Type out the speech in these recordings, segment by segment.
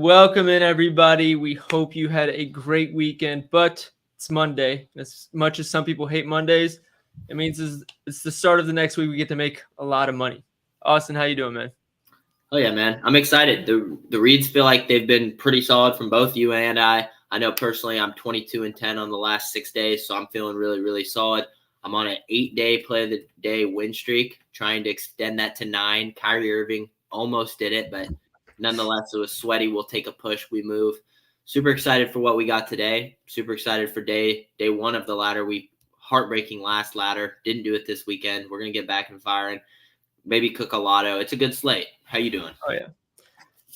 Welcome in, everybody. We hope you had a great weekend, but it's Monday. As much as some people hate Mondays, it means it's the start of the next week. We get to make a lot of money. Austin, how you doing, man? Oh yeah, man. I'm excited. The Reeds feel like they've been pretty solid from both you and I. I know personally I'm 22-10 on the last 6 days, so I'm feeling really, really solid. I'm on an 8-day play of the day win streak, trying to extend that to 9. Kyrie Irving almost did it, but nonetheless, it was sweaty. We'll take a push. We move. Super excited for what we got today. Super excited for day one of the ladder. We heartbreaking last ladder. Didn't do it this weekend. We're gonna get back and firing. Maybe cook a lotto. It's a good slate. How you doing? Oh yeah,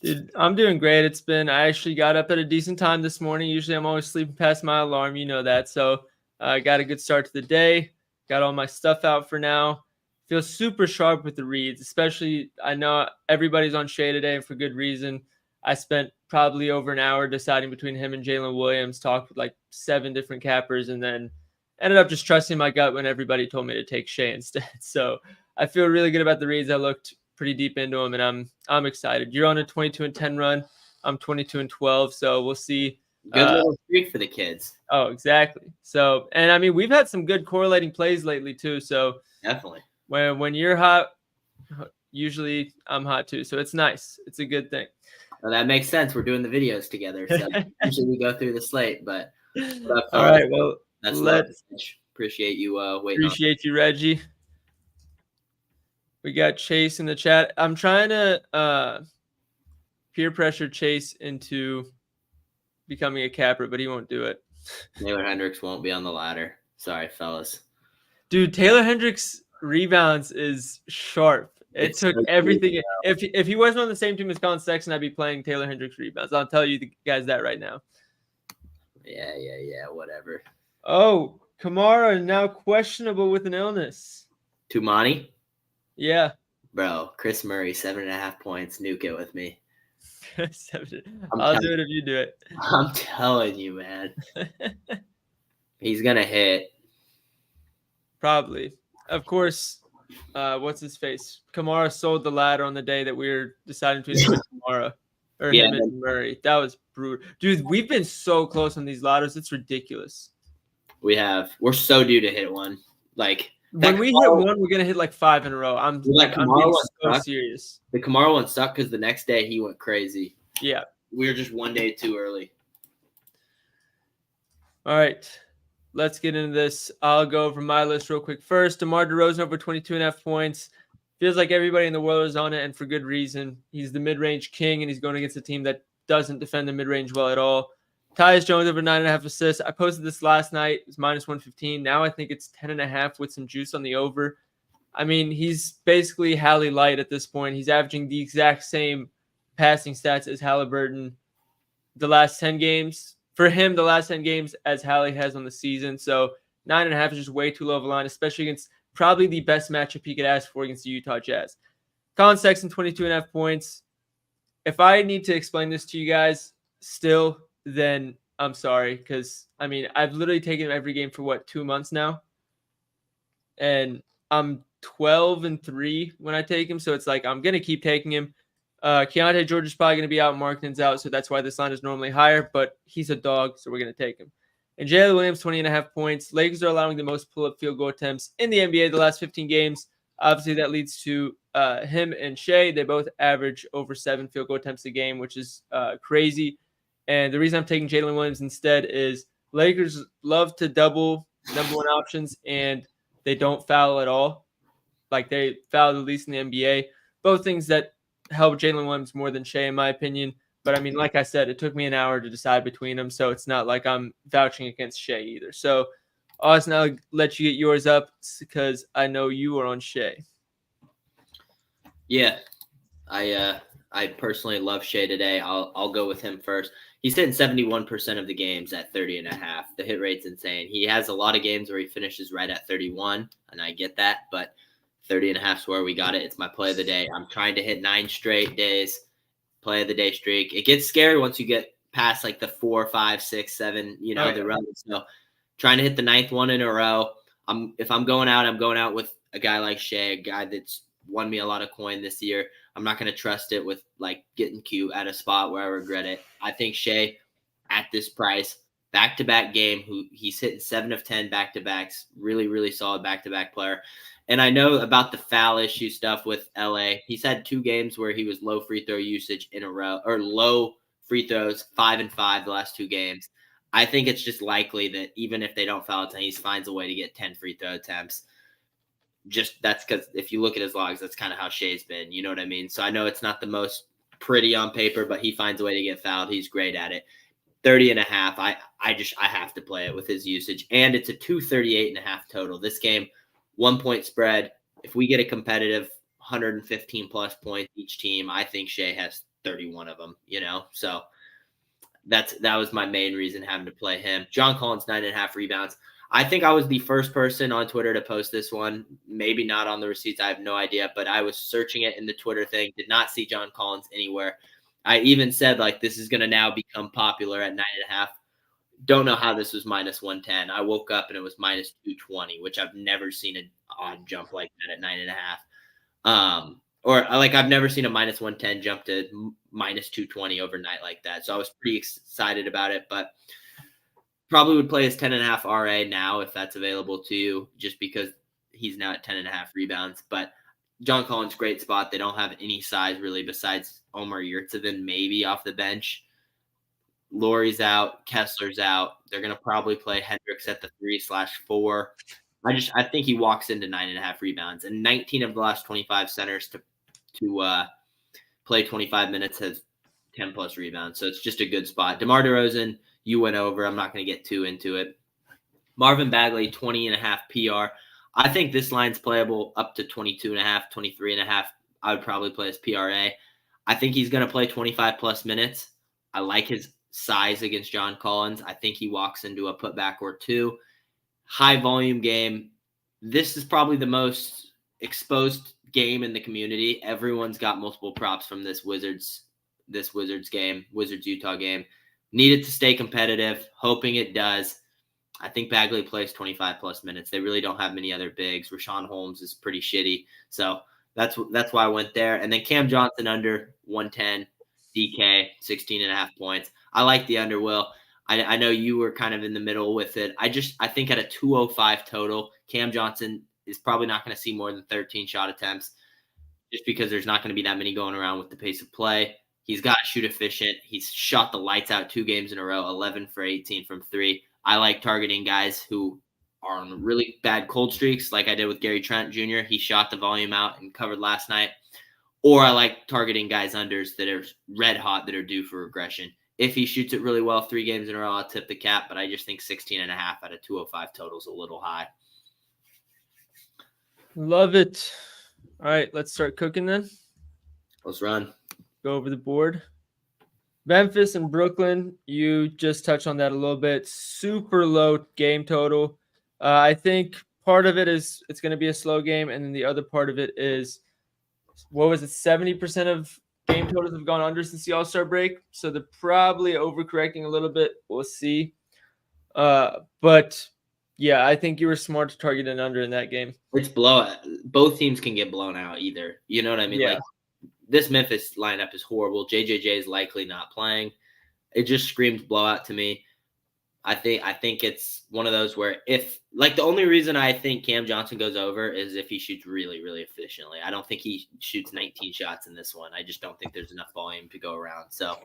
dude, I'm doing great. I actually got up at a decent time this morning. Usually I'm always sleeping past my alarm, you know that. So I got a good start to the day. Got all my stuff out for now. Feel super sharp with the reads, especially I know everybody's on Shea today, and for good reason. I spent probably over an hour deciding between him and Jalen Williams, talked with like 7 different cappers, and then ended up just trusting my gut when everybody told me to take Shea instead. So I feel really good about the reads. I looked pretty deep into them, and I'm excited. You're on a 22-10 run. I'm 22-12, so we'll see. Good little streak for the kids. Oh, exactly. So, and I mean, we've had some good correlating plays lately too. So Definitely. when you're hot, usually I'm hot too. So it's nice. It's a good thing. Well, that makes sense. We're doing the videos together, so usually we go through the slate. But all right, well, let's appreciate you waiting. Appreciate you, Reggie. We got Chase in the chat. I'm trying to peer pressure Chase into becoming a capper, but he won't do it. Taylor Hendricks won't be on the ladder. Sorry, fellas. Dude, Taylor Hendricks rebounds is sharp. It took everything. If he wasn't on the same team as Colin Sexton, I'd be playing Taylor Hendricks rebounds. I'll tell you guys that right now. Yeah, whatever. Oh, Kamara now questionable with an illness. Tumani? Yeah. Bro, Chris Murray, 7.5 points. Nuke it with me. I'll do it if you do it. I'm telling you, man. He's going to hit. Probably. Of course, what's his face? Kamara sold the ladder on the day that we were deciding between him and Kamara. Or him and Murray. That was brutal. Dude, we've been so close on these ladders. It's ridiculous. We have. We're so due to hit one. Like, when we hit one, we're gonna hit like 5 in a row. I'm being so serious. The Kamara one sucked because the next day he went crazy. Yeah. We were just one day too early. All right. Let's get into this. I'll go over my list real quick. First, DeMar DeRozan over 22.5 points. Feels like everybody in the world is on it, and for good reason. He's the mid-range king, and he's going against a team that doesn't defend the mid-range well at all. Tyus Jones over 9.5 assists. I posted this last night. It was minus 115. Now I think it's 10.5 with some juice on the over. I mean, he's basically Hallie light at this point. He's averaging the exact same passing stats as Halliburton the last 10 games. For him, the last 10 games as Hallie has on the season. So 9.5 is just way too low of a line, especially against probably the best matchup he could ask for against the Utah Jazz. Colin Sexton, 22.5 points. If I need to explain this to you guys still, then I'm sorry, because I mean I've literally taken him every game for 2 months now, and I'm 12-3 when I take him, so it's like I'm gonna keep taking him. Keontae George is probably gonna be out, Markkanen's out, so that's why this line is normally higher, but he's a dog, so we're gonna take him. And Jalen Williams, 20.5 points. Lakers are allowing the most pull-up field goal attempts in the NBA the last 15 games. Obviously, that leads to him and Shea. They both average over 7 field goal attempts a game, which is crazy. And the reason I'm taking Jalen Williams instead is Lakers love to double number one options, and they don't foul at all. Like, they foul the least in the NBA. Both things that help Jalen Williams more than Shea, in my opinion. But, I mean, like I said, it took me an hour to decide between them, so it's not like I'm vouching against Shea either. So, Austin, I'll let you get yours up because I know you are on Shea. Yeah, I personally love Shea today. I'll go with him first. He's hitting 71% of the games at 30.5. The hit rate's insane. He has a lot of games where he finishes right at 31, and I get that, but 30.5 is where we got it. It's my play of the day. I'm trying to hit 9 straight days, play of the day streak. It gets scary once you get past like the 4, 5, 6, 7, the run. So trying to hit the 9th one in a row. If I'm going out, I'm going out with a guy like Shea, a guy that's won me a lot of coin this year. I'm not going to trust it with like getting cute at a spot where I regret it. I think Shea at this price, back-to-back game, who he's hitting 7 of 10 back-to-backs, really, really solid back-to-back player. And I know about the foul issue stuff with LA. He's had 2 games where he was low free throw usage in a row, or low free throws, 5 and 5 the last 2 games. I think it's just likely that even if they don't foul it, he finds a way to get 10 free throw attempts. Just that's because if you look at his logs, that's kind of how Shea's been. You know what I mean? So I know it's not the most pretty on paper, but he finds a way to get fouled. He's great at it. 30.5. I have to play it with his usage. And it's a 238.5 total. This game, 1 point spread. If we get a competitive 115 plus points each team, I think Shea has 31 of them, So that was my main reason having to play him. John Collins, 9.5 rebounds. I think I was the first person on Twitter to post this one. Maybe not on the receipts. I have no idea, but I was searching it in the Twitter thing. Did not see John Collins anywhere. I even said, like, this is going to now become popular at 9.5. Don't know how this was minus 110. I woke up and it was minus 220, which I've never seen an odd jump like that at 9.5. Or like I've never seen a minus 110 jump to minus 220 overnight like that. So I was pretty excited about it, but probably would play his 10.5 RA now if that's available to you, just because he's now at 10.5 rebounds. But John Collins, great spot. They don't have any size really besides Omar Yurtseven, maybe off the bench. Laurie's out. Kessler's out. They're going to probably play Hendricks at the 3/4. I think he walks into 9.5 rebounds. And 19 of the last 25 centers to play 25 minutes has 10-plus rebounds. So it's just a good spot. DeMar DeRozan, you went over. I'm not going to get too into it. Marvin Bagley, 20.5 PR. I think this line's playable up to 22.5, 23.5. I would probably play his PRA. I think he's going to play 25-plus minutes. I like his size against John Collins. I think he walks into a putback or 2. High-volume game. This is probably the most exposed game in the community. Everyone's got multiple props from this Wizards Utah game. Needed to stay competitive, hoping it does. I think Bagley plays 25-plus minutes. They really don't have many other bigs. Rashawn Holmes is pretty shitty. So that's why I went there. And then Cam Johnson under 110, DK, 16.5 points. I like the under, Will. I know you were kind of in the middle with it. I think at a 205 total, Cam Johnson is probably not going to see more than 13 shot attempts just because there's not going to be that many going around with the pace of play. He's got to shoot efficient. He's shot the lights out 2 games in a row, 11 for 18 from 3. I like targeting guys who are on really bad cold streaks, like I did with Gary Trent Jr. He shot the volume out and covered last night. Or I like targeting guys unders that are red hot, that are due for regression. If he shoots it really well 3 games in a row, I'll tip the cap, but I just think 16.5 at a 205 total is a little high. Love it. All right, let's start cooking then. Let's run. Go over the board. Memphis and Brooklyn, you just touched on that a little bit. Super low game total. I think part of it is it's going to be a slow game, and then the other part of it is, 70% of game totals have gone under since the All-Star break, so they're probably overcorrecting a little bit. We'll see. But, yeah, I think you were smart to target an under in that game. It's blowout. Both teams can get blown out either. You know what I mean? Yeah. Like, this Memphis lineup is horrible. JJJ is likely not playing. It just screams blowout to me. I think it's one of those where the only reason I think Cam Johnson goes over is if he shoots really, really efficiently. I don't think he shoots 19 shots in this one. I just don't think there's enough volume to go around. So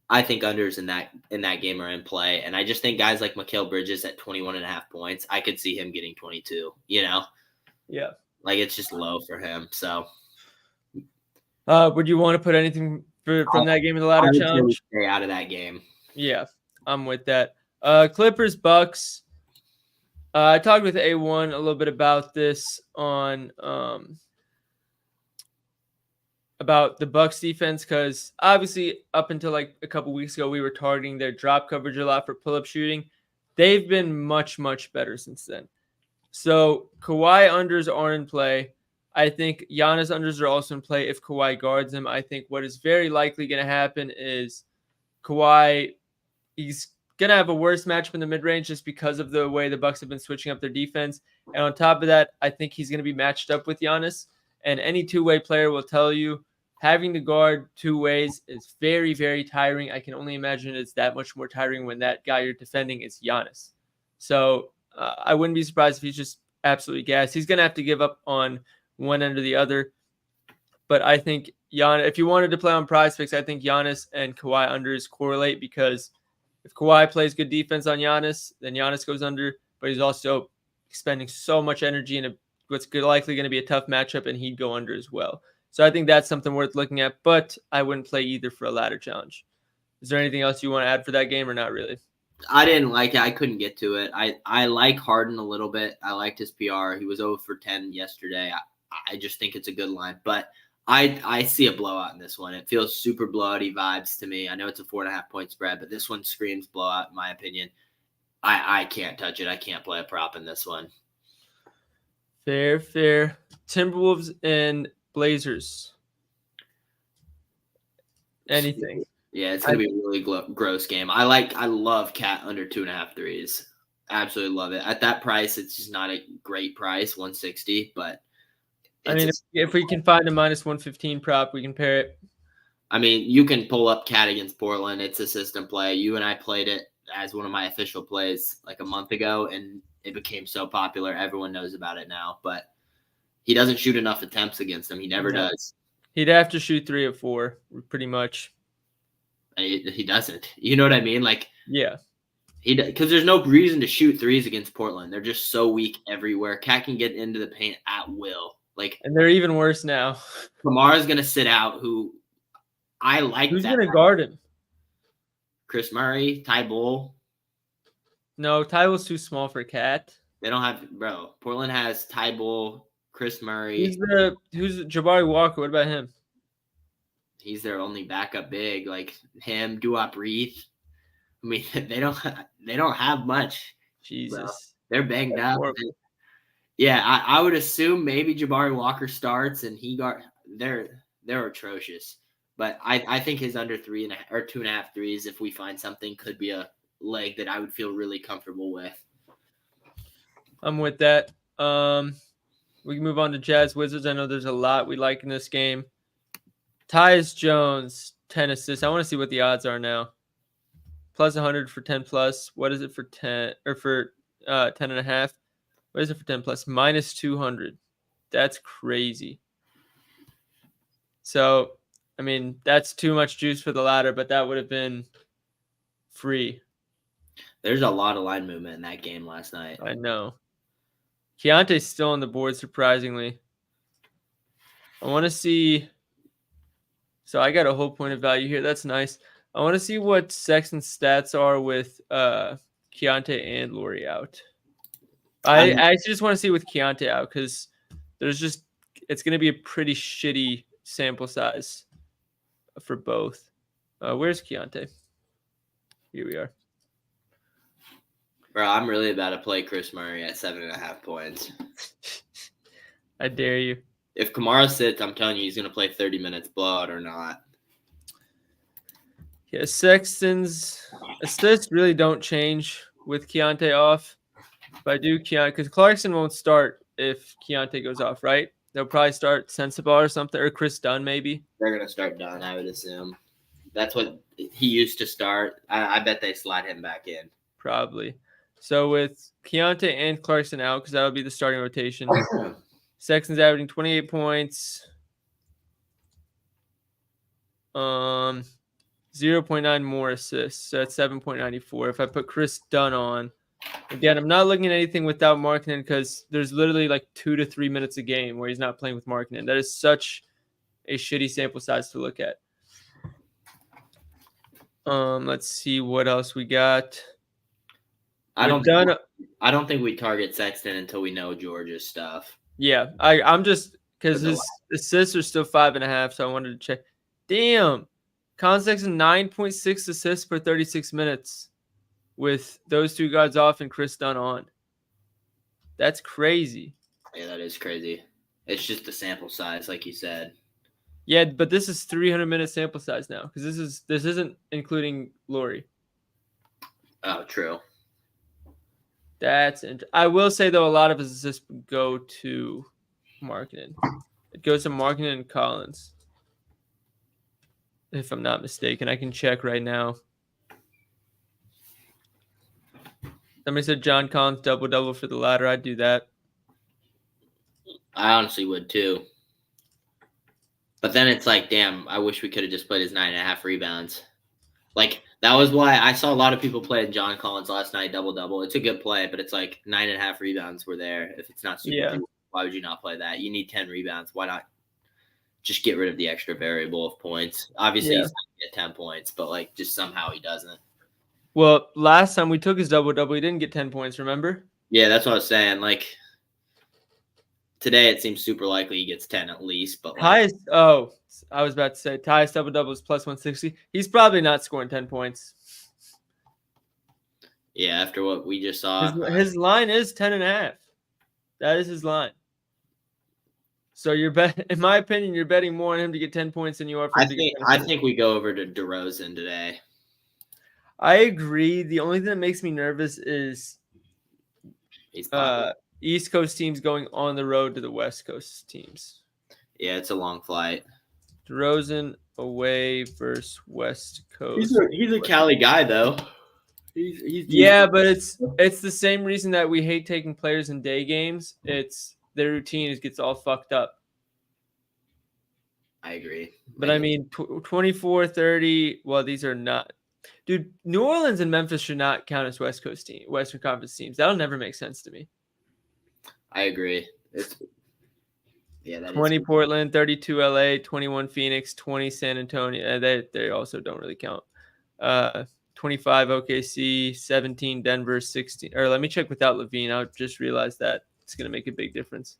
I think unders in that game are in play. And I just think guys like Mikal Bridges at 21.5 points, I could see him getting 22, Yeah. Like it's just low for him. So would you want to put anything from that game in the ladder challenge? Stay out of that game. Yeah, I'm with that. Clippers, Bucks. I talked with A1 a little bit about this on about the Bucks defense, because obviously up until like a couple weeks ago, we were targeting their drop coverage a lot for pull-up shooting. They've been much, much better since then. So Kawhi unders are in play. I think Giannis unders are also in play if Kawhi guards him. I think what is very likely going to happen is Kawhi, he's going to have a worse matchup in the mid-range just because of the way the Bucks have been switching up their defense. And on top of that, I think he's going to be matched up with Giannis. And any two-way player will tell you having to guard two ways is very, very tiring. I can only imagine it's that much more tiring when that guy you're defending is Giannis. So I wouldn't be surprised if he's just absolutely gassed. He's going to have to give up on one end or the other. But I think if you wanted to play on Prize Picks, I think Giannis and Kawhi unders correlate, because if Kawhi plays good defense on Giannis, then Giannis goes under. But he's also expending so much energy in what's likely going to be a tough matchup, and he'd go under as well. So I think that's something worth looking at, but I wouldn't play either for a ladder challenge. Is there anything else you want to add for that game or not really? I didn't like it. I couldn't get to it. I like Harden a little bit. I liked his PR. He was 0 for 10 yesterday. I just think it's a good line. But I see a blowout in this one. It feels super blowout-y vibes to me. I know it's a 4.5-point spread, but this one screams blowout in my opinion. I can't touch it. I can't play a prop in this one. Fair. Timberwolves and Blazers. Anything. Yeah, it's going to be a really gross game. I love Cat under 2.5 threes. Absolutely love it. At that price, it's just not a great price, 160, but I mean, if we can find a minus 115 prop, we can pair it. I mean, you can pull up Cat against Portland. It's a system play. You and I played it as one of my official plays like a month ago, and it became so popular. Everyone knows about it now, but he doesn't shoot enough attempts against them. He never does. He'd have to shoot 3 of 4, pretty much. He doesn't. You know what I mean? Like, yeah. Because there's no reason to shoot threes against Portland. They're just so weak everywhere. Cat can get into the paint at will. And they're even worse now. Kamara's going to sit out, who I like. Who's going to guard him? Chris Murray, Ty Bull. No, Ty Bull's too small for Cat. They don't have, bro. Portland has Ty Bull, Chris Murray. Who's Jabari Walker? What about him? He's their only backup big. Like him, Duop Reith. I mean, they don't have much. Jesus. Bro. They're banged up. Yeah, I would assume maybe Jabari Walker starts and they're atrocious. But I think his under 3.5 or 2.5 threes, if we find something, could be a leg that I would feel really comfortable with. I'm with that. We can move on to Jazz Wizards. I know there's a lot we like in this game. Tyus Jones, 10 assists. I want to see what the odds are now. Plus 100 for 10 plus. What is it for 10 or for 10.5? What is it for 10 plus? Minus 200. That's crazy. So, I mean, that's too much juice for the ladder, but that would have been free. There's a lot of line movement in that game last night. I know. Keontae's still on the board, surprisingly. I want to see. So I got a whole point of value here. That's nice. I want to see what Sexton's stats are with Keontae and Lauri out. I actually just want to see with Keontae out, because it's going to be a pretty shitty sample size for both. Where's Keontae? Here we are. Bro, I'm really about to play Chris Murray at 7.5 points. I dare you. If Kamara sits, I'm telling you, he's going to play 30 minutes blowout or not. Yeah, Sexton's assists really don't change with Keontae off. But I do Keontae, because Clarkson won't start if Keontae goes off, right? They'll probably start Sensabaugh or something, or Chris Dunn maybe. They're going to start Dunn, I would assume. That's what he used to start. I bet they slide him back in. Probably. So with Keontae and Clarkson out, because that would be the starting rotation, Sexton's averaging 28 points. 0.9 more assists. So that's 7.94. If I put Chris Dunn on, again, I'm not looking at anything without Markkanen, because there's literally like 2 to 3 minutes a game where he's not playing with Markkanen. That is such a shitty sample size to look at. Let's see what else we got. I don't think we target Sexton until we know George's stuff. Yeah, I'm just because his assists are still 5.5, so I wanted to check. Damn, Colin Sexton 9.6 assists per 36 minutes with those two guys off and Chris Dunn on. That's crazy. Yeah, that is crazy. It's just the sample size, like you said. Yeah, but this is 300-minute sample size now, because this isn't including Lauri. Oh, true. I will say, though, a lot of his assists go to Markkanen. It goes to Markkanen and Collins. If I'm not mistaken, I can check right now. Somebody said John Collins double for the ladder. I'd do that. I honestly would too. But then it's like, damn, I wish we could have just played his 9.5 rebounds. Like, that was why I saw a lot of people playing John Collins last night, double. It's a good play, but it's like 9.5 rebounds were there. If it's not super deep, why would you not play that? You need 10 rebounds. Why not just get rid of the extra variable of points? Obviously, he's not going to get 10 points, but like just somehow he doesn't. Well, last time we took his double, he didn't get 10 points, remember? Yeah, that's what I was saying. Like, today it seems super likely he gets 10 at least. But like, I was about to say Tyus double is plus 160. He's probably not scoring 10 points. Yeah, after what we just saw. His line is 10.5. That is his line. So in my opinion, you're betting more on him to get 10 points than you are for him to get 10 points. I think we go over to DeRozan today. I agree. The only thing that makes me nervous is East Coast teams going on the road to the West Coast teams. Yeah, it's a long flight. DeRozan away versus West Coast. He's a Cali guy though. Yeah, but it's the same reason that we hate taking players in day games. It's their routine gets all fucked up. I agree. But I mean, 24, 30. Well, these are not. Dude, New Orleans and Memphis should not count as Western Conference teams. That'll never make sense to me. I agree. That 20 Portland, 32 LA, 21 Phoenix, 20 San Antonio. They also don't really count. 25 OKC, 17 Denver, 16. Or let me check without LaVine. I just realized that it's going to make a big difference.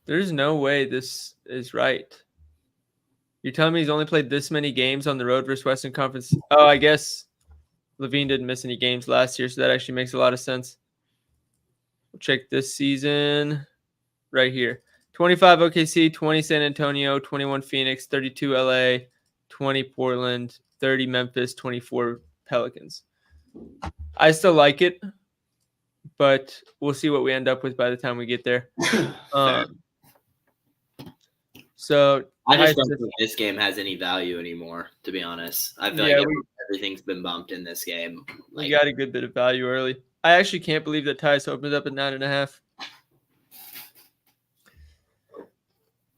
There's no way this is right. You're telling me he's only played this many games on the road versus Western Conference? Oh, I guess LaVine didn't miss any games last year, so that actually makes a lot of sense. We'll check this season right here. 25 OKC, 20 San Antonio, 21 Phoenix, 32 LA, 20 Portland, 30 Memphis, 24 Pelicans. I still like it, but we'll see what we end up with by the time we get there. So I just don't think this game has any value anymore, to be honest. I feel like everything's been bumped in this game. We got a good bit of value early. I actually can't believe that Tyus opened up at 9.5.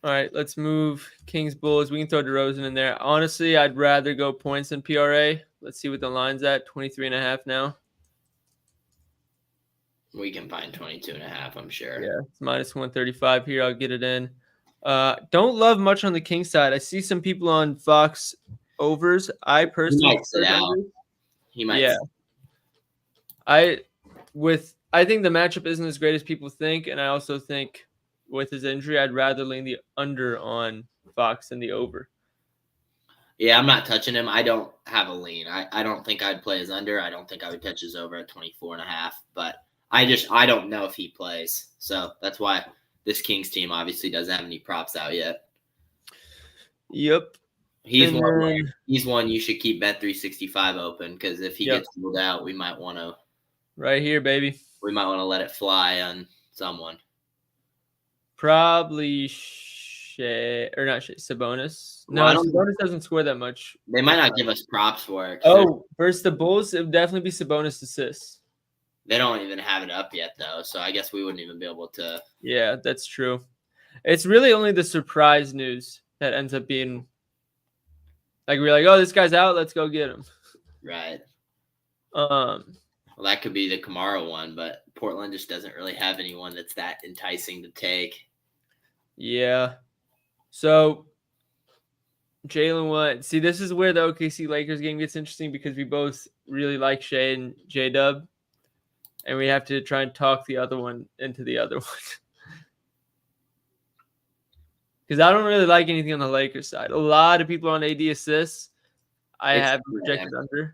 All right, let's move Kings Bulls. We can throw DeRozan in there. Honestly, I'd rather go points than PRA. Let's see what the line's at. 23.5 now. We can find 22.5, I'm sure. Yeah, it's minus 135 here. I'll get it in. Don't love much on the Kings side. I see some people on Fox overs. I personally He might. Yeah. I think the matchup isn't as great as people think, and I also think with his injury, I'd rather lean the under on Fox than the over. Yeah, I'm not touching him. I don't have a lean. I don't think I'd play his under. I don't think I would touch his over at 24.5. But I don't know if he plays. So that's why this Kings team obviously doesn't have any props out yet. Yep. He's one you should keep Bet365 open because if he gets ruled out, we might want to. Right here, baby. We might want to let it fly on someone. Probably Sabonis. No, Sabonis doesn't score that much. They might not give us props for it. Versus the Bulls, it would definitely be Sabonis assists. They don't even have it up yet, though, so I guess we wouldn't even be able to. Yeah, that's true. It's really only the surprise news that ends up being like we're like, oh, this guy's out, let's go get him. Right. Well, that could be the Kamara one, but Portland just doesn't really have anyone that's that enticing to take. Yeah. So Jalen Wood. See, this is where the OKC Lakers game gets interesting because we both really like Shea and J-Dub. And we have to try and talk the other one into the other one. Because I don't really like anything on the Lakers side. A lot of people on AD assists. I have projected under.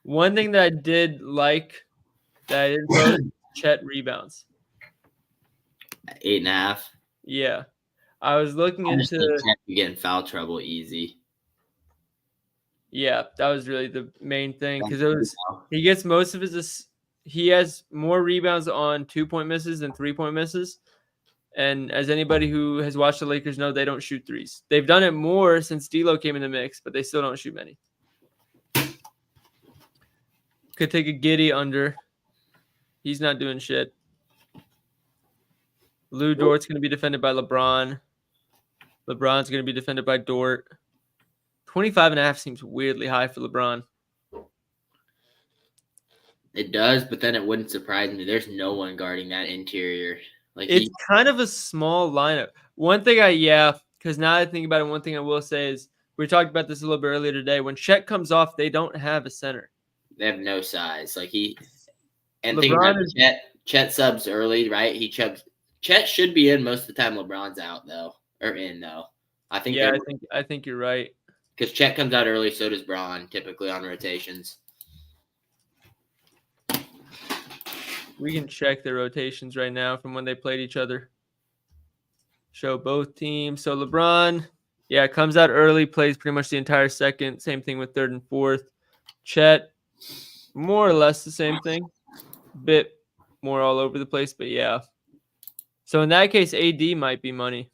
One thing that I did like that I didn't vote Chet rebounds. 8.5. Yeah. I was looking into you get in foul trouble easy. Yeah, that was really the main thing because he gets most of his he has more rebounds on 2-point misses than 3-point misses. And as anybody who has watched the Lakers know, they don't shoot threes. They've done it more since D'Lo came in the mix, but they still don't shoot many. Could take a Giddey under. He's not doing shit. Lou Dort's going to be defended by LeBron. LeBron's going to be defended by Dort. 25.5 seems weirdly high for LeBron. It does, but then it wouldn't surprise me. There's no one guarding that interior. Like It's kind of a small lineup. One thing because now I think about it, one thing I will say is we talked about this a little bit earlier today. When Chet comes off, they don't have a center. They have no size. Like think LeBron about Chet subs early, right? Chet should be in most of the time. LeBron's out though, or in though. I think you're right. Because Chet comes out early, so does Bron, typically on rotations. We can check their rotations right now from when they played each other. Show both teams. So LeBron, comes out early, plays pretty much the entire second. Same thing with third and fourth. Chet, more or less the same thing. Bit more all over the place, but yeah. So in that case, AD might be money.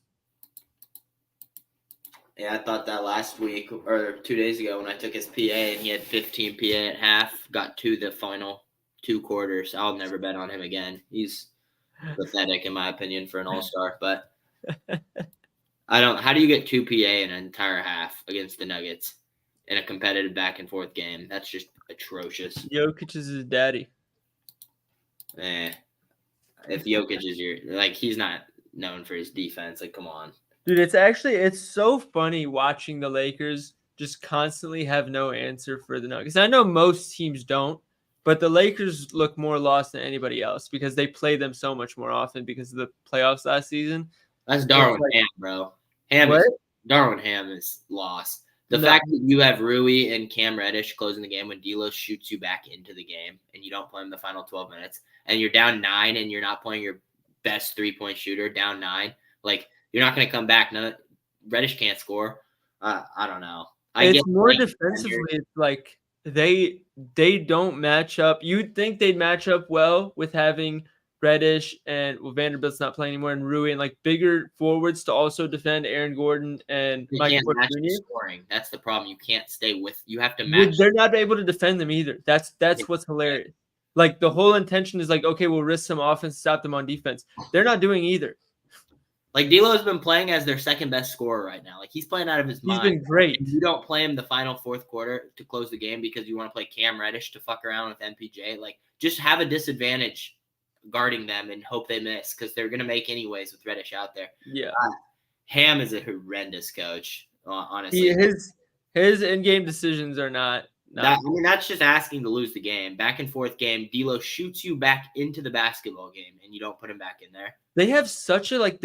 Yeah, I thought that last week or 2 days ago when I took his PA and he had 15 PA at half, got to the final 2 quarters. I'll never bet on him again. He's pathetic in my opinion for an all-star, but how do you get 2 PA in an entire half against the Nuggets in a competitive back and forth game? That's just atrocious. Jokic is his daddy. If Jokic is he's not known for his defense. Like, come on. Dude, it's so funny watching the Lakers just constantly have no answer for the Nuggets. I know most teams don't, but the Lakers look more lost than anybody else because they play them so much more often because of the playoffs last season. That's Darwin Ham, bro. Darwin Ham is lost. The fact that you have Rui and Cam Reddish closing the game when D'Lo shoots you back into the game and you don't play him the final 12 minutes and you're down 9 and you're not playing your best 3-point shooter down 9, like you're not going to come back. Reddish can't score. I don't know. It's more defensively. It's like they don't match up. You'd think they'd match up well with having Reddish and Vanderbilt's not playing anymore, and Rui and like bigger forwards to also defend Aaron Gordon and Mike Porter Jr. Scoring. That's the problem. You can't stay with. You have to match. They're not able to defend them either. That's what's hilarious. Like the whole intention is like, okay, we'll risk some offense, stop them on defense. They're not doing either. Like D'Lo has been playing as their second best scorer right now. Like he's playing out of his mind. He's been great. You don't play him the final 4th quarter to close the game because you want to play Cam Reddish to fuck around with MPJ. Like just have a disadvantage guarding them and hope they miss because they're gonna make anyways with Reddish out there. Yeah, Ham is a horrendous coach. Honestly, his in-game decisions are not. That's just asking to lose the game. Back and forth game. D'Lo shoots you back into the basketball game, and you don't put him back in there. They have such a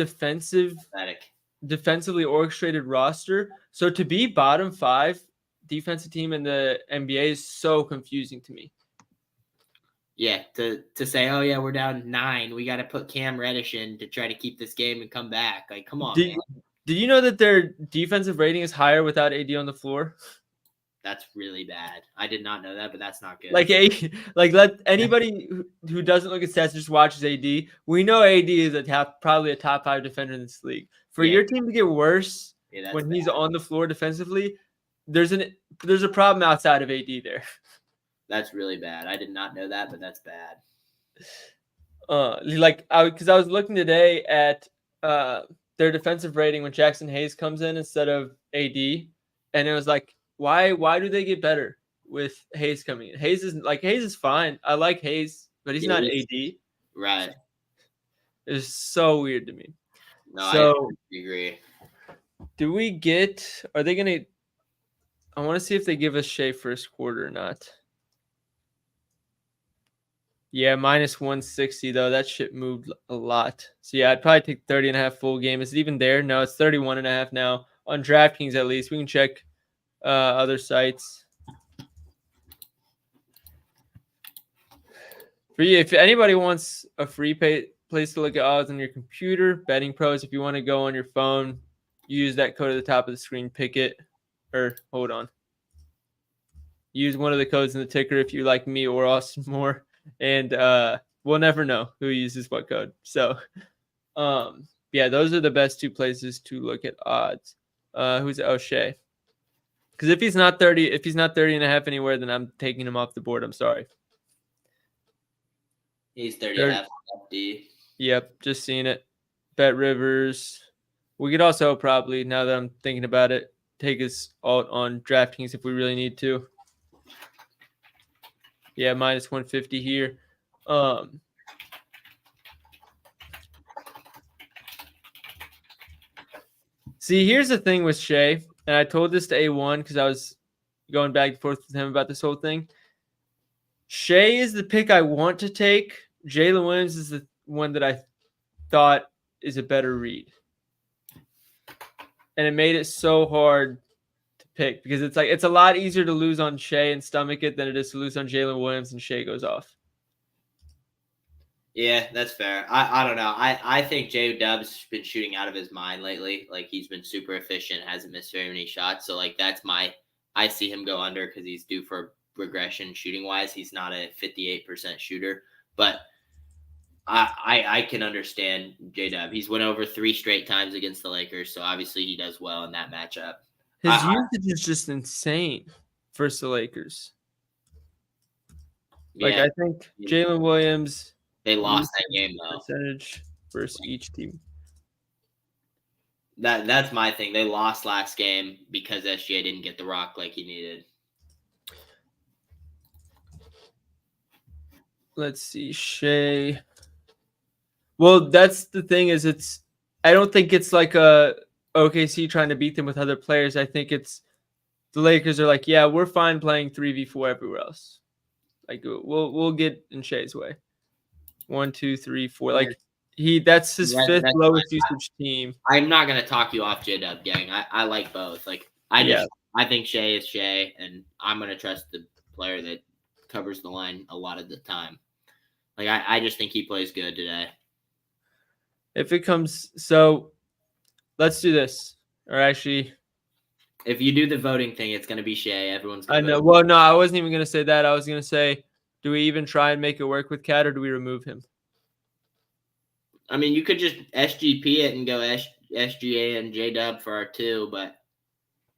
defensively orchestrated roster. So to be bottom 5 defensive team in the NBA is so confusing to me. Yeah, to say, oh yeah, we're down 9. We got to put Cam Reddish in to try to keep this game and come back. Like, come on, man. Did you know that their defensive rating is higher without AD on the floor? That's really bad. I did not know that, but that's not good. Let anybody who doesn't look at stats just watches AD. We know AD is probably a top 5 defender in this league. For your team to get worse when he's on the floor defensively, there's a problem outside of AD there. That's really bad. I did not know that, but that's bad. Because I was looking today at their defensive rating when Jackson Hayes comes in instead of AD, and it was like, why do they get better with Hayes coming in? Hayes is fine. I like Hayes, but he's not AD. Right. It's so weird to me. No, I agree. Are they going to – I want to see if they give us Shea first quarter or not. Yeah, minus 160, though. That shit moved a lot. So, yeah, I'd probably take 30.5 full game. Is it even there? No, it's 31.5 now. On DraftKings, at least. We can check other sites. For you, if anybody wants a free place to look at odds on your computer, Betting Pros, if you want to go on your phone, use that code at the top of the screen, pick it. Or, hold on. Use one of the codes in the ticker if you like me or Austin more. and we'll never know who uses what code. So, yeah, those are the best two places to look at odds. Who's O'Shea? Because if he's not 30 and a half anywhere, then I'm taking him off the board. I'm sorry. He's 30 and a half FD. Yep, just seeing it. Bet Rivers. We could also probably, now that I'm thinking about it, take his alt on DraftKings if we really need to. Yeah, minus 150 here. See, here's the thing with Shea, and I told this to A1 because I was going back and forth with him about this whole thing. Shea is the pick I want to take. Jalen Williams is the one that I thought is a better read. And it made it so hard to pick because it's a lot easier to lose on Shea and stomach it than it is to lose on Jalen Williams and Shea goes off. Yeah, that's fair. I don't know. I think J-Dub's been shooting out of his mind lately. Like, he's been super efficient, hasn't missed very many shots. So, like, I see him go under because he's due for regression shooting-wise. He's not a 58% shooter. But I can understand J-Dub. He's went over 3 straight times against the Lakers, so obviously he does well in that matchup. His usage is just insane versus the Lakers. Like, I think Jalen Williams... They lost that game, though. Percentage versus each team. That's my thing. They lost last game because SGA didn't get the rock like he needed. Let's see, Shea. Well, that's the thing is I don't think it's like a OKC trying to beat them with other players. I think it's the Lakers are like, yeah, we're fine playing 3v4 everywhere else. Like, we'll get in Shea's way. 1, 2, 3, 4. Like, that's his fifth lowest usage team. I'm not gonna talk you off, J-Dub gang. I like both. Like, I think Shea is Shea, and I'm gonna trust the player that covers the line a lot of the time. Like, I just think he plays good today. If it comes, so let's do this. Or actually, if you do the voting thing, it's gonna be Shea. Everyone's gonna I know. Well, no, I wasn't even gonna say that. I was gonna say, do we even try and make it work with Cat, or do we remove him? I mean, you could just SGP it and go SGA and J-Dub for our 2, but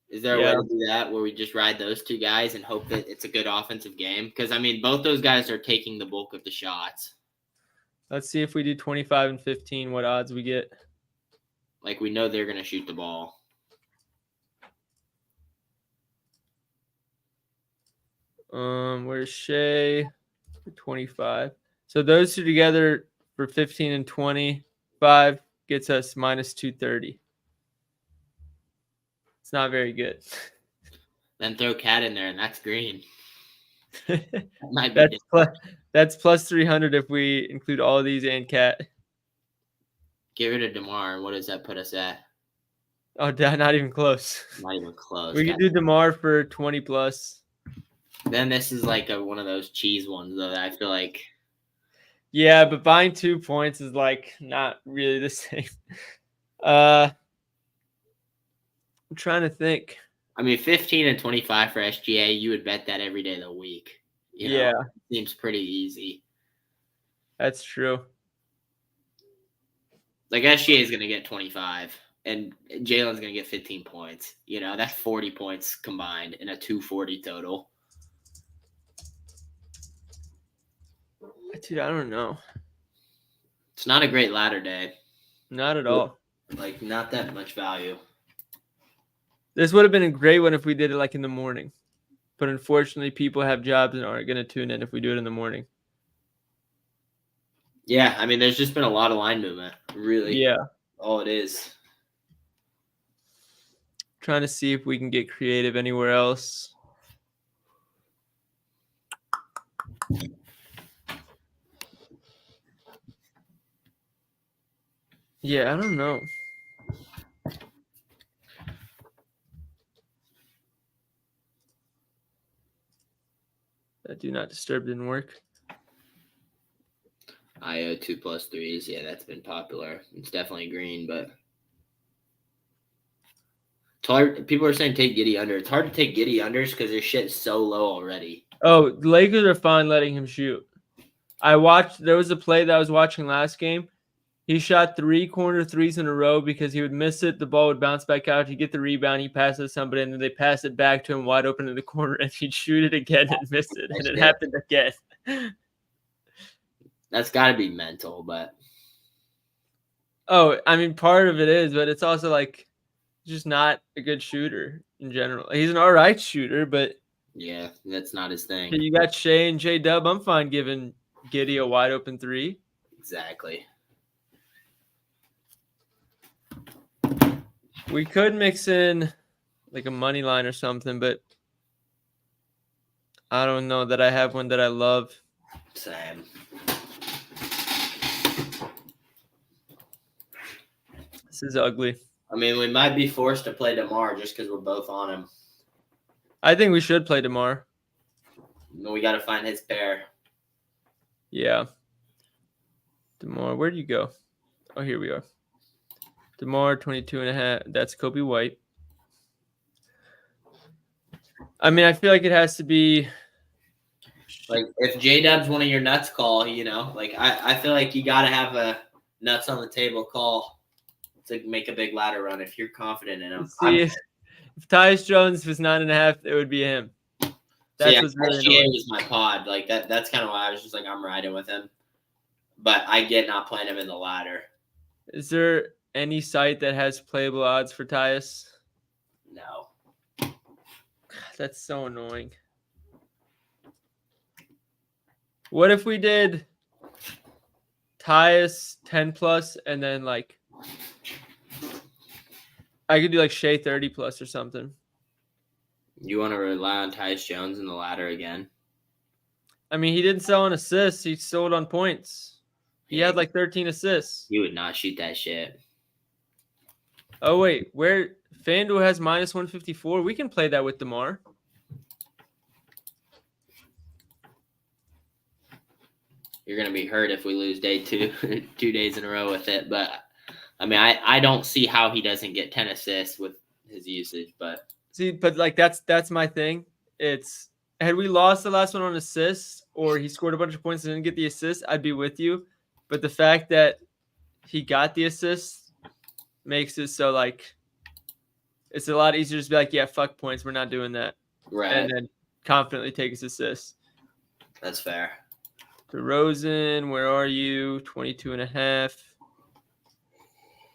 is there a way to do that where we just ride those 2 guys and hope that it's a good offensive game? Because, I mean, both those guys are taking the bulk of the shots. Let's see if we do 25 and 15, what odds we get. Like, we know they're going to shoot the ball. Where's Shea? 25. So those 2 together for 15 and 25 gets us minus 230. It's not very good. Then throw Cat in there, and that's green. That's plus 300 if we include all of these and Cat. Get rid of DeMar. What does that put us at? Oh, not even close. Not even close. We could do DeMar for 20 plus. Then this is like one of those cheese ones, though, that I feel like. Yeah, but buying 2 points is like not really the same. I'm trying to think. I mean, 15 and 25 for SGA, you would bet that every day of the week. You know, yeah. It seems pretty easy. That's true. Like, SGA is going to get 25, and Jalen's going to get 15 points. You know, that's 40 points combined in a 240 total. Dude, I don't know. It's not a great ladder day. Not at all. Like, not that much value. This would have been a great one if we did it like in the morning. But unfortunately, people have jobs and aren't going to tune in if we do it in the morning. Yeah, I mean, there's just been a lot of line movement. Really. Yeah. All it is. Trying to see if we can get creative anywhere else. Yeah, I don't know. That do not disturb didn't work. IO 2+3s. Yeah, that's been popular. It's definitely green, but it's hard. People are saying take Giddey under. It's hard to take Giddey unders because their shit's so low already. Oh, the Lakers are fine letting him shoot. There was a play that I was watching last game. He shot 3 corner threes in a row because he would miss it. The ball would bounce back out. He'd get the rebound. He passes to somebody, and then they pass it back to him wide open in the corner, and he'd shoot it again and miss it. And it happened again. That's got to be mental, but. Oh, I mean, part of it is, but it's also like just not a good shooter in general. He's an all right shooter, but yeah, that's not his thing. you got Shea and J-Dub. I'm fine giving Giddey a wide open 3. Exactly. We could mix in like a money line or something, but I don't know that I have one that I love. Same. This is ugly. I mean, we might be forced to play DeMar just because we're both on him. I think we should play DeMar. We got to find his pair. Yeah. DeMar, where'd you go? Oh, here we are. DeMar, 22.5. That's Kobe White. I mean, I feel like it has to be. Like, if J-Dub's one of your nuts call, you know, like, I feel like you got to have a nuts on the table call to make a big ladder run if you're confident in him. See, if Tyus Jones was 9.5, it would be him. That's what's really annoying. was my pod. Like, that's kind of why I was just like, I'm riding with him. But I get not playing him in the ladder. Is there any site that has playable odds for Tyus? No. That's so annoying. What if we did Tyus 10 plus and then like I could do like Shea 30 plus or something. You want to rely on Tyus Jones in the ladder again? I mean, he didn't sell on assists. He sold on points. He had like 13 assists. You would not shoot that shit. Oh, wait. Where FanDuel has minus 154. We can play that with DeMar. You're going to be hurt if we lose day 2, 2 days in a row with it. But, I mean, I don't see how he doesn't get 10 assists with his usage. But see, but like that's my thing. It's had we lost the last one on assists or he scored a bunch of points and didn't get the assist, I'd be with you. But the fact that he got the assist makes it so like it's a lot easier to be like, yeah, fuck points. We're not doing that. Right. And then confidently take his assist. That's fair. DeRozan, where are you? 22.5.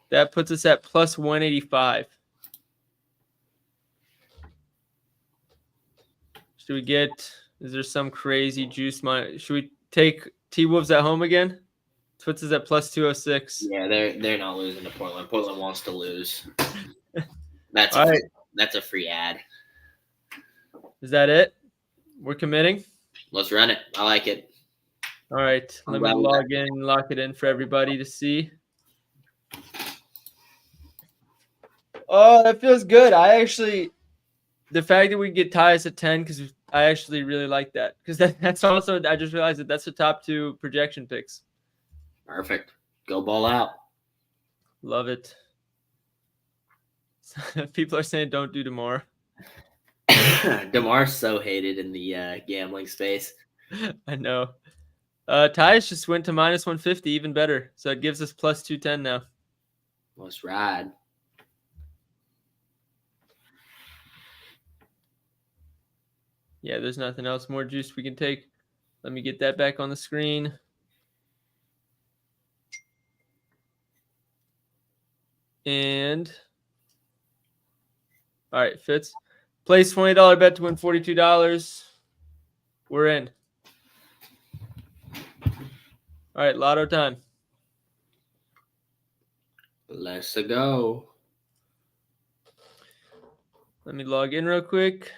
That puts us at plus 185. Should we get, is there some crazy juice? Should we take T-Wolves at home again? Puts us at plus 206. Yeah, they're not losing to Portland. Portland wants to lose. That's a free ad. Is that it? We're committing? Let's run it. I like it. All right. Let me log in and lock it in for everybody to see. Oh, that feels good. The fact that we get Tyus at 10, because I actually really like that. Because that's also, I just realized that's the top 2 projection picks. Perfect. Go ball out. Love it. People are saying don't do DeMar. DeMar's so hated in the gambling space. I know. Tyus just went to minus 150, even better. So it gives us plus 210 now. Let's ride. Yeah, there's nothing else more juice we can take. Let me get that back on the screen. And all right, Fitz. Place $20 bet to win $42. We're in. All right, lotto time. Let's go. Let me log in real quick.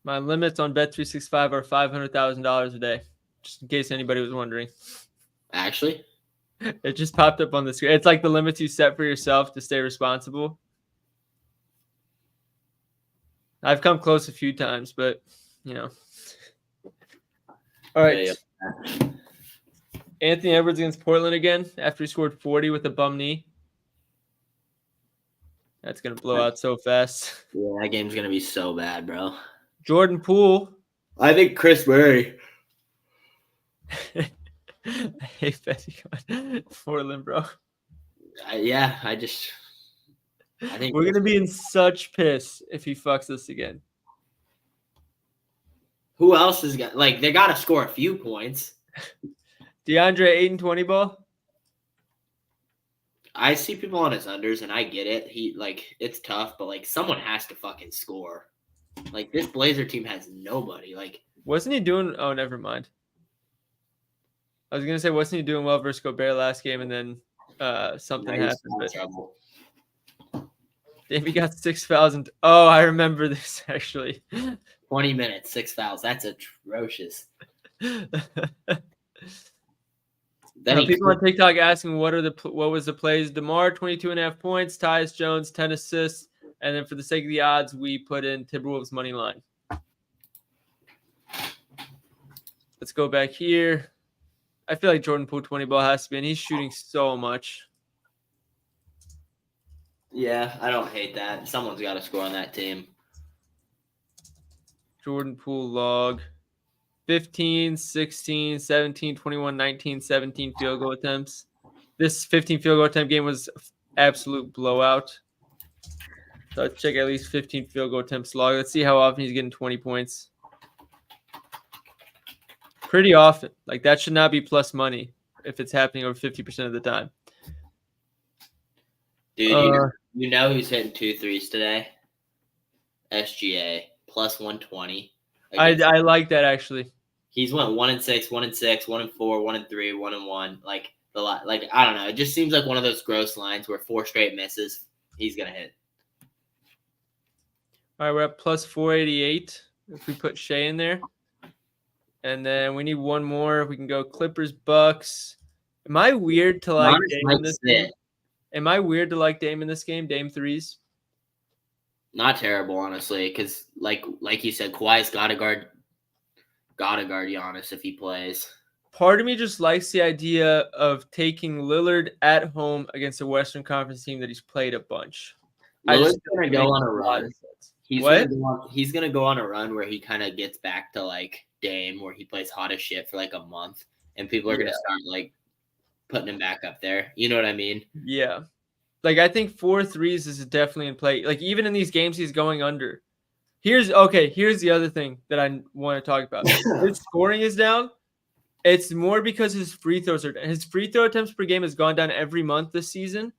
My limits on Bet365 are $500,000 a day, just in case anybody was wondering. Actually? It just popped up on the screen. It's like the limits you set for yourself to stay responsible. I've come close a few times, but, you know. All right. Yeah. Anthony Edwards against Portland again after he scored 40 with a bum knee. That's going to blow out so fast. Yeah, that game's going to be so bad, bro. Jordan Poole I think Chris Murray. I hate betting on Portland, bro. I think We're gonna be in such piss if he fucks us again. who else is got like they gotta score a few points. DeAndre Ayton 20 ball. I see people on his unders and I get it. He like it's tough, but like someone has to fucking score. Like this Blazer team has nobody. Like Wasn't he doing? Oh, never mind. I was gonna say, wasn't he doing well versus Gobert last game, and then something happened? But trouble. he got 6,000. Oh, I remember this actually. 20 minutes, 6 fouls. That's atrocious. Then People on TikTok asking what was the plays? DeMar 22.5 points, Tyus Jones 10 assists, and then for the sake of the odds, we put in Timberwolves money line. Let's go back here. I feel like Jordan Poole 20 ball has to be, and he's shooting so much. Yeah, I don't hate that. Someone's got to score on that team. Jordan Poole log. 15, 16, 17, 21, 19, 17 field goal attempts. This 15 field goal attempt game was absolute blowout. So let's check at least 15 field goal attempts log. Let's see how often he's getting 20 points. Pretty often. Like that should not be plus money if it's happening over 50% of the time. Dude, you know who's hitting 2 threes today? SGA plus 120. I like that actually. He's went 1-6, 1-6, 1-4, 1-3, 1-1. Like I don't know. It just seems like one of those gross lines where 4 straight misses, he's gonna hit. All right, we're at plus 488 if we put Shea in there. And then we need one more. We can go Clippers, Bucks. Am I weird to like Dame in this game? Am I weird to like Dame in this game? Dame threes? Not terrible, honestly, because like you said, Kawhi's gotta guard Giannis if he plays. Part of me just likes the idea of taking Lillard at home against a Western Conference team that he's played a bunch. Lillard's gonna go on a run. He's gonna go on a run where he kind of gets back to like Dame, where he plays hot as shit for like a month, and people are gonna start like putting him back up there. You know what I mean? Yeah. Like I think 4 threes is definitely in play. Like even in these games, he's going under. Here's the other thing that I want to talk about. His scoring is down. It's more because his free throws are down. His free throw attempts per game has gone down every month this season,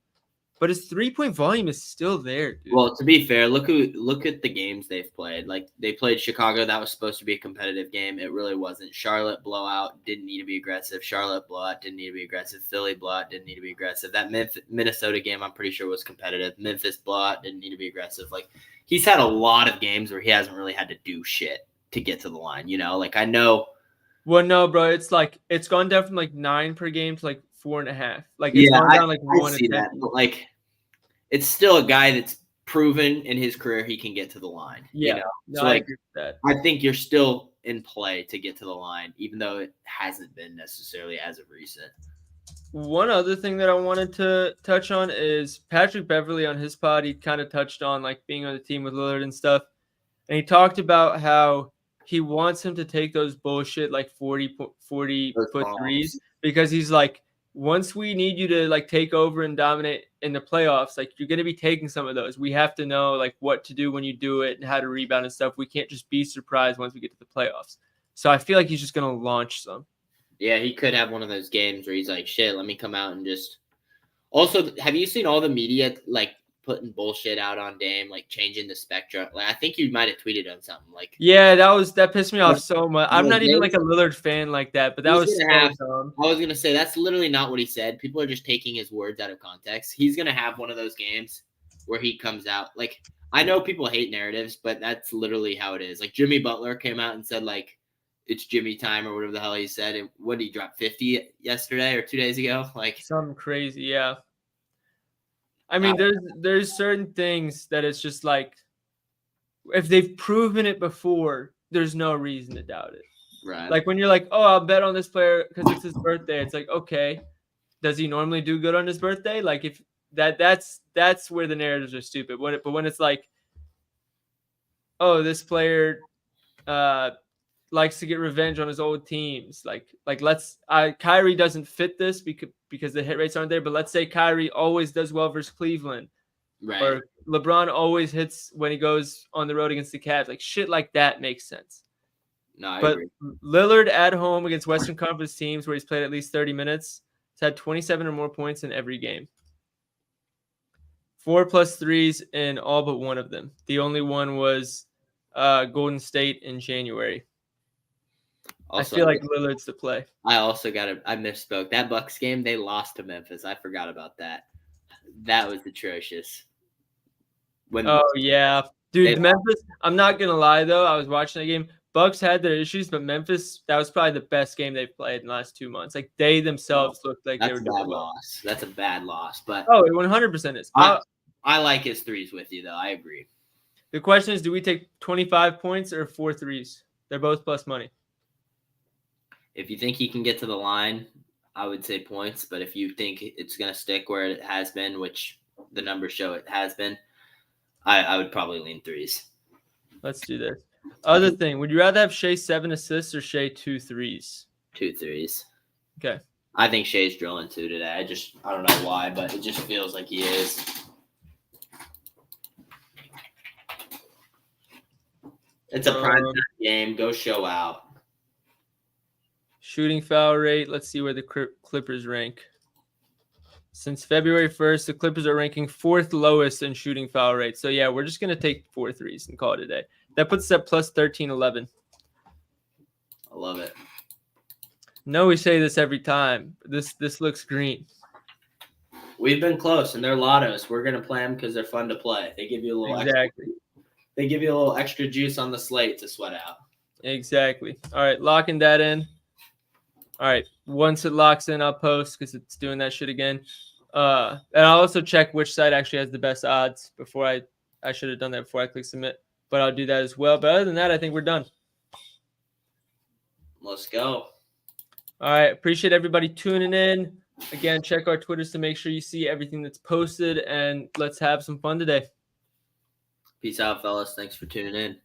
but his 3-point volume is still there, dude. Well, to be fair, look at the games they've played. Like they played Chicago, that was supposed to be a competitive game. It really wasn't. Charlotte blowout, didn't need to be aggressive. Charlotte blowout, didn't need to be aggressive. Philly blowout, didn't need to be aggressive. That Minnesota game, I'm pretty sure was competitive. Memphis blowout, didn't need to be aggressive. Like he's had a lot of games where he hasn't really had to do shit to get to the line. You know, like I know. Well, no, bro. It's gone down from like 9 per game to like 4.5. Like it's gone down like 1 see that. But like it's still a guy that's proven in his career he can get to the line. Yeah. You know? No, so I like agree with that. I think you're still in play to get to the line, even though it hasn't been necessarily as of recent. One other thing that I wanted to touch on is Patrick Beverley on his pod. He kind of touched on like being on the team with Lillard and stuff. And he talked about how he wants him to take those bullshit like 40 foot threes because he's like, once we need you to like take over and dominate in the playoffs, like you're going to be taking some of those. We have to know like what to do when you do it and how to rebound and stuff. We can't just be surprised once we get to the playoffs. So I feel like he's just going to launch some. Yeah, he could have one of those games where he's like, shit, let me come out and just. Also, have you seen all the media like putting bullshit out on Dame, like changing the spectrum? Like I think you might have tweeted on something like. Yeah, that pissed me off so much. I'm not even like a Lillard fan like that, but that was so dumb. I was gonna say that's literally not what he said. People are just taking his words out of context. He's gonna have one of those games where he comes out like. I know people hate narratives, but that's literally how it is. Like Jimmy Butler came out and said like. It's Jimmy time or whatever the hell he said. And what did he drop 50 yesterday or 2 days ago? Like something crazy. Yeah. I mean, there's certain things that it's just like, if they've proven it before, there's no reason to doubt it. Right. Like when you're like, oh, I'll bet on this player because it's his birthday. It's like, okay, does he normally do good on his birthday? Like if that's where the narratives are stupid. But when it's like, oh, this player, likes to get revenge on his old teams. Kyrie doesn't fit this because the hit rates aren't there. But let's say Kyrie always does well versus Cleveland, Right. or LeBron always hits when he goes on the road against the Cavs. Like shit like that makes sense. No, I But agree. Lillard at home against Western Conference teams where he's played at least 30 minutes, has had 27 or more points in every game. 4+ threes in all but one of them. The only one was Golden State in January. Also, I feel like Lillard's the play. I misspoke. That Bucks game, they lost to Memphis. I forgot about that. That was atrocious. Yeah. Dude, Memphis, I'm not going to lie, though. I was watching that game. Bucks had their issues, but Memphis, that was probably the best game they've played in the last 2 months. Like, they themselves looked like they were doing well. Loss. That's a bad loss. But oh, it 100% is. I like his threes with you, though. I agree. The question is, do we take 25 points or 4 threes? They're both plus money. If you think he can get to the line, I would say points. But if you think it's going to stick where it has been, which the numbers show it has been, I would probably lean threes. Let's do this. Other thing, would you rather have Shea 7 assists or Shea 2 threes? 2 threes. Okay. I think Shea's drilling 2 today. I don't know why, but it just feels like he is. It's a prime time game. Go show out. Shooting foul rate. Let's see where the Clippers rank. Since February 1st, the Clippers are ranking 4th lowest in shooting foul rate. So, yeah, we're just going to take 4 threes and call it a day. That puts us at plus 13-11. I love it. No, we say this every time. This looks green. We've been close, and they're lottos. We're going to play them because they're fun to play. They give you a little They give you a little extra juice on the slate to sweat out. Exactly. All right, locking that in. All right, once it locks in, I'll post because it's doing that shit again. And I'll also check which site actually has the best odds before I should have done that before I click submit. But I'll do that as well. But other than that, I think we're done. Let's go. All right, appreciate everybody tuning in. Again, check our Twitters to make sure you see everything that's posted, and let's have some fun today. Peace out, fellas. Thanks for tuning in.